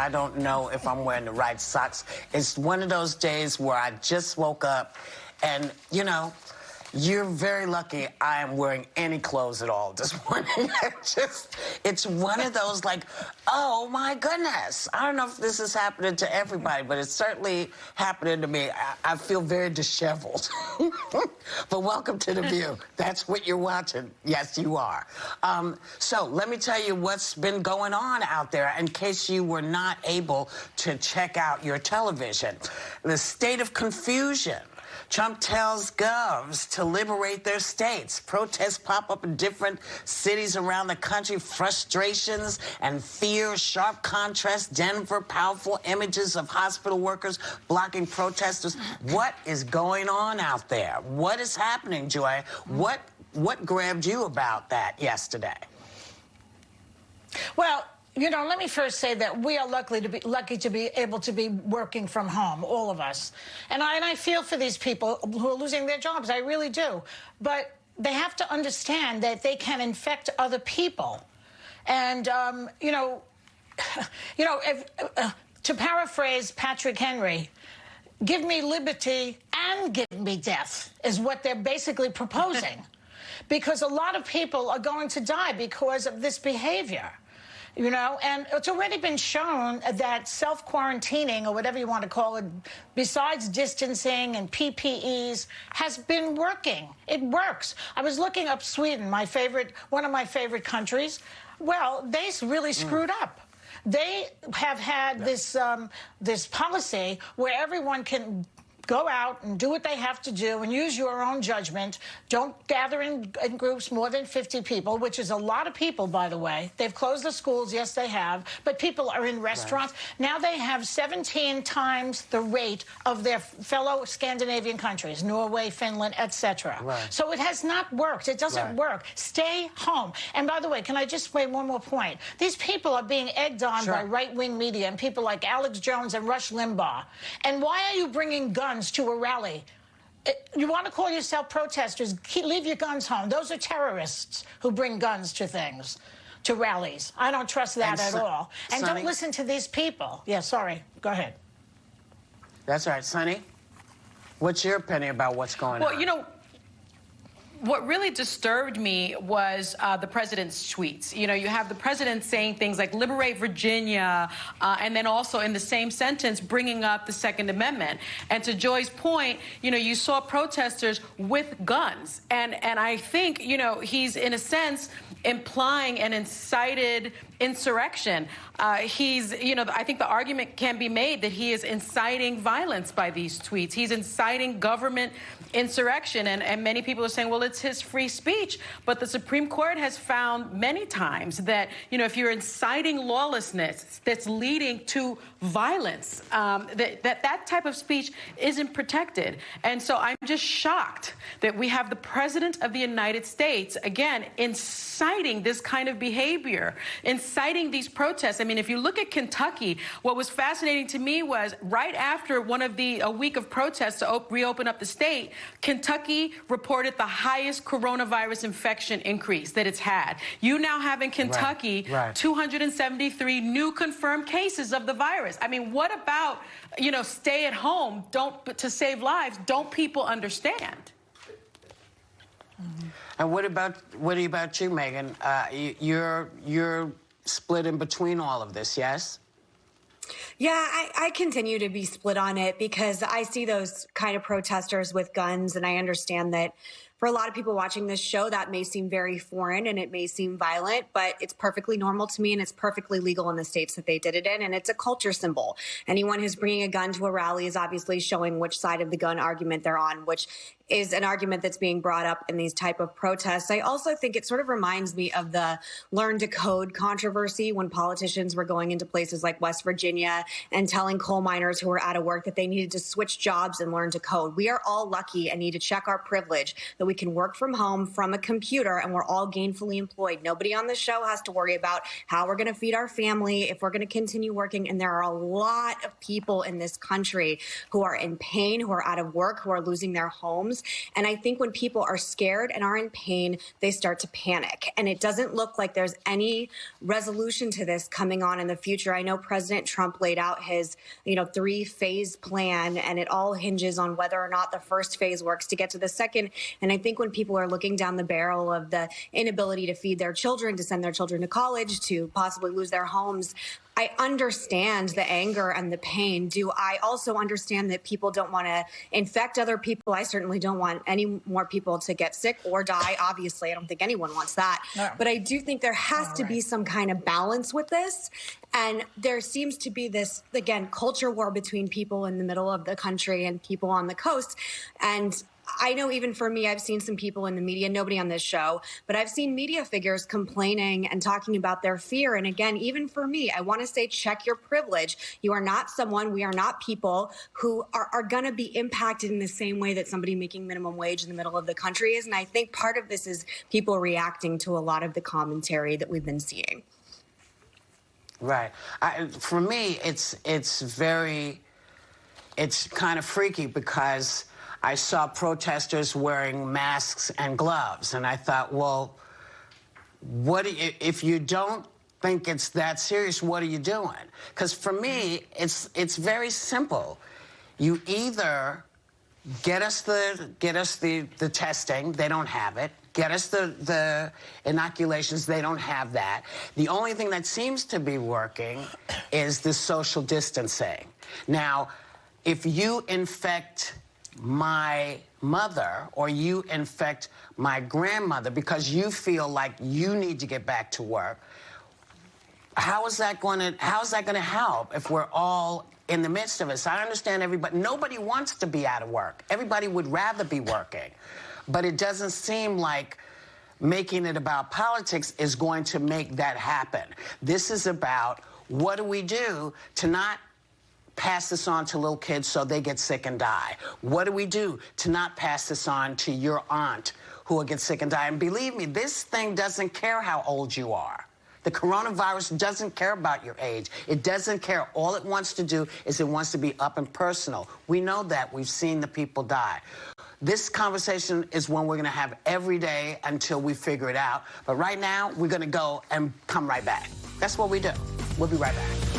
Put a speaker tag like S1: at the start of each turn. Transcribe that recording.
S1: I don't know if I'm wearing the right socks. It's one of those days where I just woke up and, you know, you're very lucky I am wearing any clothes at all this morning. It's one of those like, oh my goodness. I don't know if this is happening to everybody, but it's certainly happening to me. I feel very disheveled. But welcome to The View. That's what you're watching. Yes, you are. So let me tell you what's been going on out there in case you were not able to check out your television. The state of confusion. Trump tells govs to liberate their states. Protests pop up in different cities around the country. Frustrations and fear, sharp contrast. Denver, powerful images of hospital workers blocking protesters. What is going on out there? What is happening, Joy? What grabbed you about that yesterday?
S2: Well, you know, let me first say that we are lucky to be able to be working from home, all of us. And I feel for these people who are losing their jobs. I really do. But they have to understand that they can infect other people. And, to paraphrase Patrick Henry, give me liberty and give me death is what they're basically proposing. Because a lot of people are going to die because of this behavior. You know, and it's already been shown that self-quarantining, or whatever you want to call it, besides distancing and PPEs, has been working. It works. I was looking up Sweden, one of my favorite countries. Well, they really screwed up. They have had this policy where everyone can go out and do what they have to do and use your own judgment. Don't gather in groups more than 50 people, which is a lot of people, by the way. They've closed the schools, yes, they have, but people are in restaurants. Right. Now they have 17 times the rate of their fellow Scandinavian countries, Norway, Finland, etc. Right. So it has not worked. It doesn't work. Stay home. And by the way, can I just make one more point? These people are being egged on by right-wing media and people like Alex Jones and Rush Limbaugh. And why are you bringing guns to a rally? You want to call yourself protesters, leave your guns home. Those are terrorists who bring guns to things, to rallies. I don't trust that at all. And
S1: Sonny,
S2: don't listen to these people. Yeah, sorry. Go ahead.
S1: That's right. Sonny, what's your opinion about what's going on?
S3: Well, you know, what really disturbed me was the president's tweets. You know, you have the president saying things like liberate Virginia, and then also in the same sentence bringing up the Second Amendment. And to Joy's point, you know, you saw protesters with guns. And I think, you know, he's in a sense implying an incited insurrection. He's, you know, I think the argument can be made that he is inciting violence by these tweets. He's inciting government insurrection. And many people are saying, well, it's his free speech. But the Supreme Court has found many times that, you know, if you're inciting lawlessness that's leading to violence, that type of speech isn't protected. And so I'm just shocked that we have the President of the United States, again, inciting this kind of behavior, inciting these protests. I mean, if you look at Kentucky, what was fascinating to me was right after a week of protests to reopen up the state, Kentucky reported the highest coronavirus infection increase that it's had. You now have in Kentucky 273 new confirmed cases of the virus. I mean, what about, you know, stay at home, to save lives? Don't people understand?
S1: And what about you, Megan? You're split in between all of this, yes?
S4: Yeah, I continue to be split on it because I see those kind of protesters with guns, and I understand that for a lot of people watching this show, that may seem very foreign and it may seem violent, but it's perfectly normal to me and it's perfectly legal in the states that they did it in, and it's a culture symbol. Anyone who's bringing a gun to a rally is obviously showing which side of the gun argument they're on, which is an argument that's being brought up in these type of protests. I also think it sort of reminds me of the learn to code controversy when politicians were going into places like West Virginia and telling coal miners who were out of work that they needed to switch jobs and learn to code. We are all lucky and need to check our privilege that we can work from home from a computer and we're all gainfully employed. Nobody on the show has to worry about how we're going to feed our family, if we're going to continue working. And there are a lot of people in this country who are in pain, who are out of work, who are losing their homes. And I think when people are scared and are in pain, they start to panic. And it doesn't look like there's any resolution to this coming on in the future. I know President Trump laid out his, 3-phase plan, and it all hinges on whether or not the first phase works to get to the second. And I think when people are looking down the barrel of the inability to feed their children, to send their children to college, to possibly lose their homes, I understand the anger and the pain. Do I also understand that people don't want to infect other people? I certainly don't want any more people to get sick or die. Obviously, I don't think anyone wants that. No. But I do think there has to be some kind of balance with this. And there seems to be this, again, culture war between people in the middle of the country and people on the coast. And I know even for me, I've seen some people in the media, nobody on this show, but I've seen media figures complaining and talking about their fear. And again, even for me, I want to say, check your privilege. You are not someone, we are not people who are going to be impacted in the same way that somebody making minimum wage in the middle of the country is. And I think part of this is people reacting to a lot of the commentary that we've been seeing.
S1: Right. For me, it's kind of freaky because I saw protesters wearing masks and gloves, and I thought, well, if you don't think it's that serious, what are you doing? Because for me, it's very simple. You either get us the testing, they don't have it. Get us the inoculations, they don't have that. The only thing that seems to be working is the social distancing. Now, if you infect my mother or you infect my grandmother because you feel like you need to get back to work, how is that going to help if we're all in the midst of it? I understand nobody wants to be out of work. Everybody would rather be working. But it doesn't seem like making it about politics is going to make that happen. This is about what do we do to not pass this on to little kids so they get sick and die? What do we do to not pass this on to your aunt who will get sick and die? And believe me, this thing doesn't care how old you are. The coronavirus doesn't care about your age. It doesn't care. All it wants to do is it wants to be up and personal. We know that. We've seen the people die. This conversation is one we're going to have every day until we figure it out. But right now, we're going to go and come right back. That's what we do. We'll be right back.